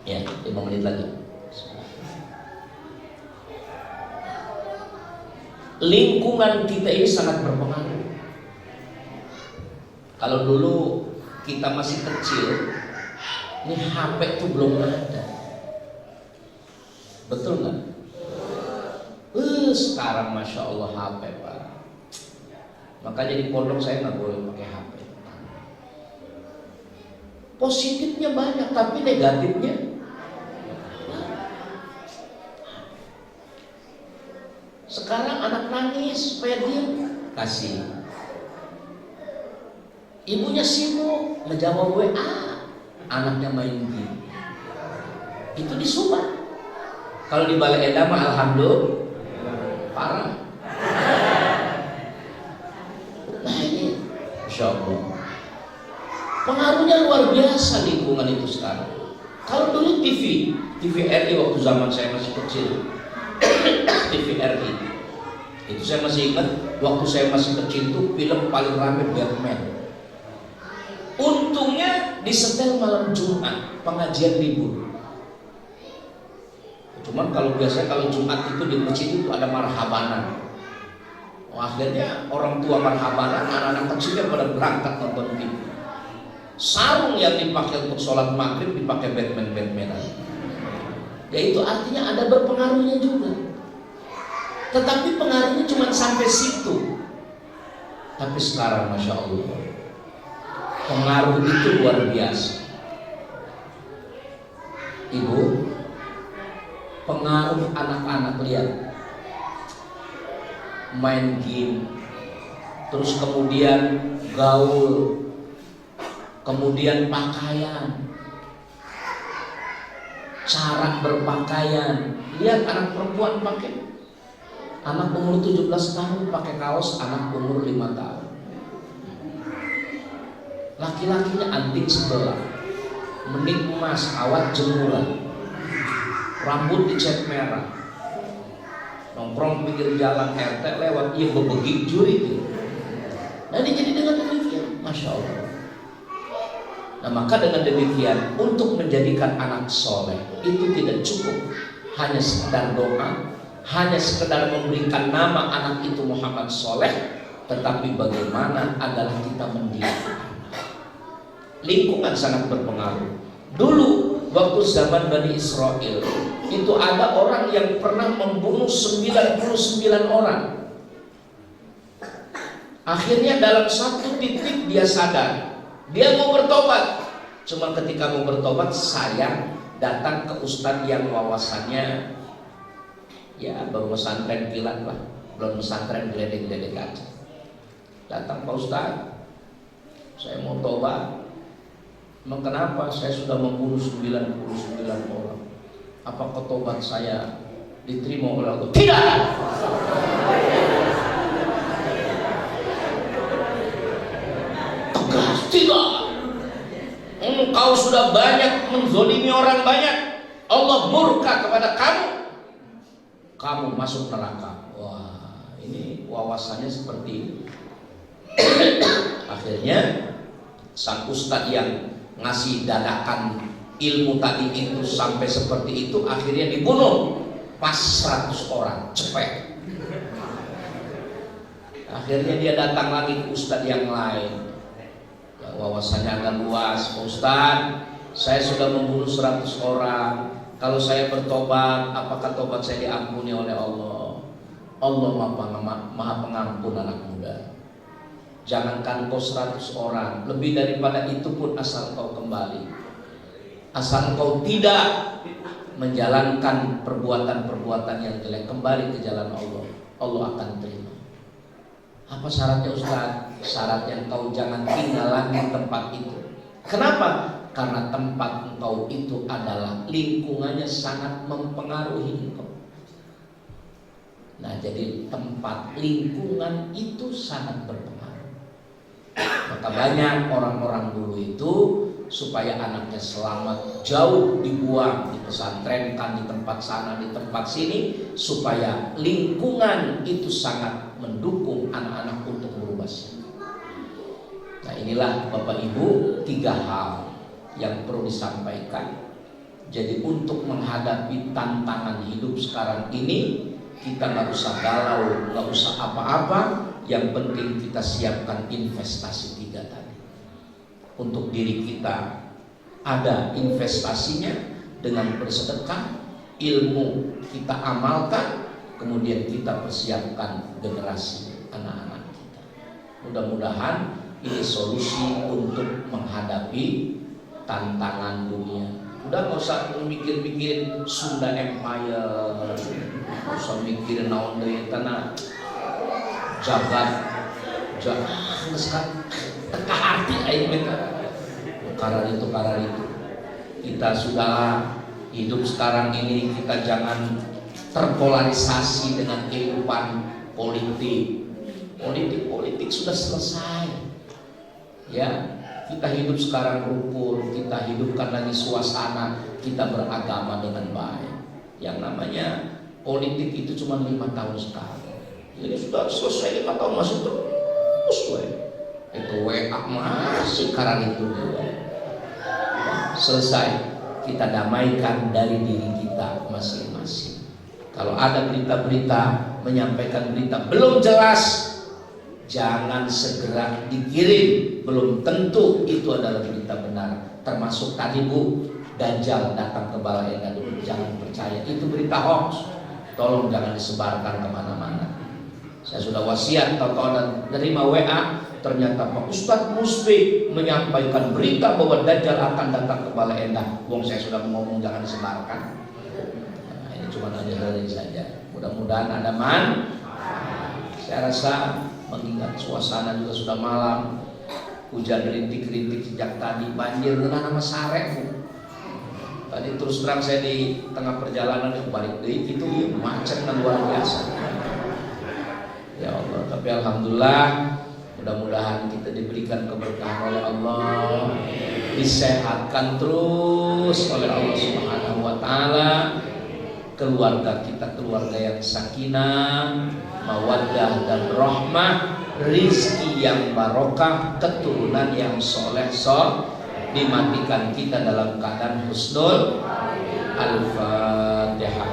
[SPEAKER 1] Ya, 5 menit lagi. Lingkungan kita ini sangat berpengaruh. Kalau dulu kita masih kecil, ini HP itu belum ada. Betul nggak? Sekarang Masya Allah HP Pak. Makanya di pondok saya nggak boleh pakai HP. Positifnya banyak, tapi negatifnya sekarang anak nangis supaya diem, kasih. Ibunya sibuk ngejawab WA, anaknya main game. Itu disubat. Kalau di Balai Eda mah alhamdulillah parah. Nah ini Masya Allah, pengaruhnya luar biasa lingkungan itu sekarang. Kalau dulu TV RI waktu zaman saya masih kecil, TV RI itu saya masih ingat, waktu saya masih kecil itu film paling ramai Batman. Untungnya disetel malam Jumat, pengajian libur. Cuman kalau biasanya kalau Jumat itu di masjid itu ada marhabanan. Akhirnya orang tua marhabanan, anak-anak kecilnya pada berangkat nonton TV. Sarung yang dipakai untuk sholat maghrib dipakai Batman-Batmanan. Ya itu artinya ada berpengaruhnya juga. Tetapi pengaruhnya cuma sampai situ. Tapi sekarang Masya Allah, pengaruh itu luar biasa. Ibu, pengaruh anak-anak lihat main game, terus kemudian gaul, kemudian pakaian. cara berpakaian. Lihat anak perempuan pakai, anak umur 17 tahun pakai kaos anak umur 5 tahun. Laki-lakinya anting sebelah, menik emas, kawat jemuran, rambut dicat merah, nongkrong pinggir jalan, RT lewat, iya bebegik juri itu. Nah ini jadi dengan demikian, Masya Allah. Nah maka dengan demikian, untuk menjadikan anak soleh itu tidak cukup hanya sekedar doa, hanya sekedar memberikan nama anak itu Muhammad Soleh, tetapi bagaimana adalah kita mendidik. Lingkungan sangat berpengaruh. Dulu waktu zaman Bani Israel itu ada orang yang pernah membunuh 99 orang. Akhirnya dalam satu titik dia sadar, dia mau bertobat. Cuma ketika mau bertobat, saya datang ke ustadz yang wawasannya ya baru pesantren kilat lah, belum pesantren geledek-geledek aja. Datang, Pak Ustadz, saya mau tobat. Emang kenapa? Saya sudah membunuh 99 orang. Apakah tobat saya diterima oleh Allah? Tidak. Tegas, tidak. Engkau sudah banyak menzolimi orang banyak. Allah murka kepada kamu. Kamu masuk neraka. Wah, ini wawasannya seperti ini. Akhirnya sang ustadz yang ngasih dadakan ilmu tadi itu sampai seperti itu, akhirnya dibunuh pas 100 orang, cepet. Akhirnya dia datang lagi ke ustadz yang lain yang wawasannya agak luas. Pak Ustadz, saya sudah membunuh 100 orang. Kalau saya bertobat, apakah tobat saya diampuni oleh Allah? Allah maha pengampun anak muda. Jangankan kau 100 orang, lebih daripada itu pun asal kau kembali, asal kau tidak menjalankan perbuatan-perbuatan yang jelek, kembali ke jalan Allah, Allah akan terima. Apa syaratnya Ustaz? Syaratnya engkau jangan tinggal lagi tempat itu. Kenapa? Karena tempat engkau itu adalah lingkungannya sangat mempengaruhi engkau. Nah jadi tempat lingkungan itu sangat berpengaruh. Maka banyak orang-orang dulu itu supaya anaknya selamat jauh dibuang, di pesantren kan, di tempat sana, di tempat sini, supaya lingkungan itu sangat mendukung anak-anak untuk berubah. Nah inilah Bapak Ibu 3 hal yang perlu disampaikan. Jadi untuk menghadapi tantangan hidup sekarang ini, kita nggak usah galau, nggak usah apa-apa. Yang penting kita siapkan investasi 3 tadi. Untuk diri kita ada investasinya dengan bersedekah, ilmu kita amalkan, kemudian kita persiapkan generasi anak-anak kita. Mudah-mudahan ini solusi untuk menghadapi tantangan dunia. Udah nggak usah mikir-mikir Sunda Empire, nggak usah mikir naon deui tanah jabat teka hati aing mereka karena itu kita sudah hidup sekarang ini, kita jangan terpolarisasi dengan kehidupan politik sudah selesai ya. Kita hidup sekarang rukun, kita hidupkan lagi suasana kita beragama dengan baik. Yang namanya politik itu cuma 5 tahun sekali. Jadi sudah selesai 5 tahun masih terus itu WA masih karena itu juga. Selesai, kita damaikan dari diri kita masing-masing. Kalau ada berita-berita menyampaikan berita belum jelas, jangan segera dikirim. Belum tentu itu adalah berita benar. Termasuk tadi Bu, Dajjal datang ke Balai Endah dulu, jangan percaya itu berita hoax. Tolong jangan disebarkan kemana-mana. Saya sudah wasiat, tahu-tahu nerima WA, ternyata Pak Ustadz Musbih menyampaikan berita bahwa Dajjal akan datang ke Balai Endah. Wong saya sudah ngomong jangan disebarkan. Nah, ini cuma hari saja. Mudah-mudahan ada saya rasa mengingat suasana juga sudah malam, hujan rintik-rintik sejak tadi, banjir dengan nama sarek Bu. Tadi terus terang saya di tengah perjalanan yang balik dari itu ya, macet dan luar biasa. Ya Allah, tapi alhamdulillah mudah-mudahan kita diberikan keberkahan oleh Allah, disehatkan terus oleh Allah Subhanahu wa taala. Keluarga kita keluarga yang sakinah, mawaddah dan rahmah, rizki yang barokah, keturunan yang soleh dimatikan kita dalam keadaan husnul. Al-Fatihah.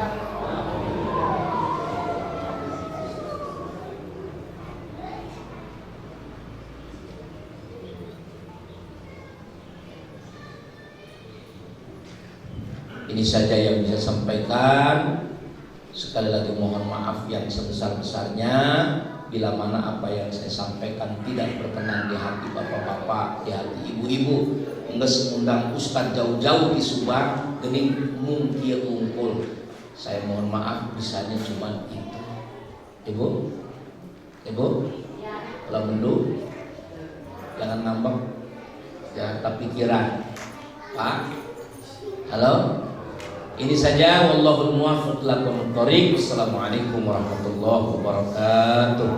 [SPEAKER 1] Ini saja yang bisa sampaikan. Sekali lagi mohon maaf yang sebesar-besarnya bila mana apa yang saya sampaikan tidak berkenan di hati bapak-bapak, di hati ibu-ibu. Enggak mengundang ustaz jauh-jauh di Subang, gening mungkin mungkul. Saya mohon maaf, bisanya cuma itu. Ibu, kalau mendung jangan nambah, jangan tak pikiran. Pak, halo. Ini saja, wallahul muwaffiq ila aqwamit thoriq. Wassalamualaikum warahmatullahi wabarakatuh.